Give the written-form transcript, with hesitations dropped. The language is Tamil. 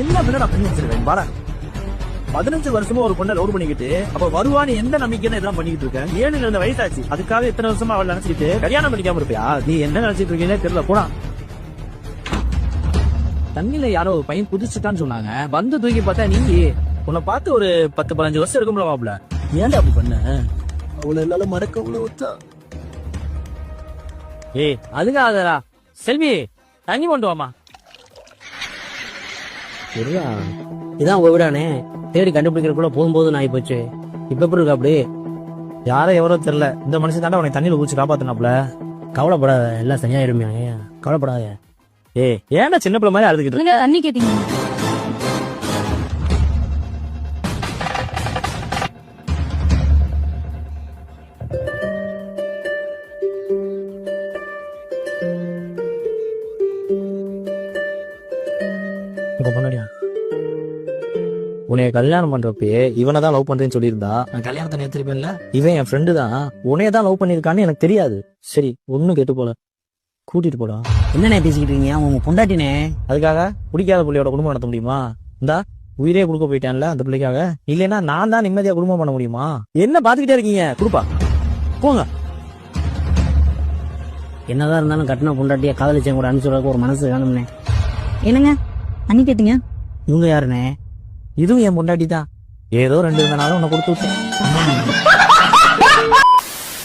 என்ன பண்ண பண்ணி வச்சிருக்கேன் பாரு. 15 வருஷமா ஒரு பொண்ணை லவ் பண்ணிக்கிட்டு அப்ப வருவான்னு எந்த நம்பிக்கையில இதெல்லாம் பண்ணிக்கிட்டு இருக்கேன். 7 வயசாச்சு, அதுக்காக இத்தனை வருஷமா அவள் நினைச்சிட்டு கல்யாணம் பண்ணிக்காம இருப்பியா? நீ என்ன நினைச்சிட்டு இருக்கீங்கன்னு தெரியல. போனா தண்ணியில யாரோ ஒரு பையன் குதிச்சுட்டான்னு சொன்னாங்க. வந்து தூக்கி பார்த்தா நீ உன்னை பார்த்து ஒரு 10-15 வருஷம் இருக்கும்ல மாப்பிள. ஏன்டா அப்படி பண்ண? அவளை என்னால மறக்க அவ்வளவு. ஏய் அதுக்காகடா செல்வி, தண்ணி கொண்டு வாமா. இதான் உங்க வீடானே, தேடி கண்டுபிடிக்கிறதுக்குள்ள போகும்போது நான் போச்சு. இப்ப எப்படி இருக்கா? அப்படி யாரோ எவரோ தெரியல, இந்த மனுஷன் தாண்டா உனக்கு தண்ணியில ஊச்சி காப்பாத்தினாப்ல. கவலைப்படாத, எல்லாம் சரியாயிருமே. கவலைப்படாத. ஏய் ஏன்டா சின்ன பிள்ளை மாதிரி அழுதுகிட்டு தண்ணி கேட்டீங்க? முன்னாடியா உன்னைய கல்யாணம் பண்றப்பயே இவனதான் லவ் பண்றேன்னு சொல்லியிருந்தா நான் கல்யாணத்தை நிறுத்திருப்பேன்ல. இவன் என் ஃப்ரெண்டு தான், உன்னையதான் லவ் பண்ணிருக்கான்னு எனக்கு தெரியாது. சரி ஒண்ணும் கேட்டு போல, கூட்டிட்டு போடா. என்னண்ணே பேசிக்கிட்டு இருக்கீங்க? உங்க பொண்டாட்டினே. அதுக்காக பிடிக்காத பிள்ளையோட குடும்பம் நடத்த முடியுமா? இந்தா உயிரே கொடுக்க போயிட்டான்ல அந்த பிள்ளைக்காக. இல்லைன்னா நான் தான் நிம்மதியா குடும்பம் பண்ண முடியுமா? என்ன பாத்துக்கிட்டே இருக்கீங்க? கொடுப்பா போங்க. என்னதான் இருந்தாலும் கட்டின பொண்டாட்டியா காதலிச்சவங்க கூட அனுப்பிச்சுறதுக்கு ஒரு மனசு வேணும்னே. என்னங்க தண்ணி கேட்டீங்க? இவங்க யாருண்ணே? இதுவும் என் பொண்டாட்டி தான். ஏதோ 2 நாளும் உன்னை கொடுத்து விட்டேன்.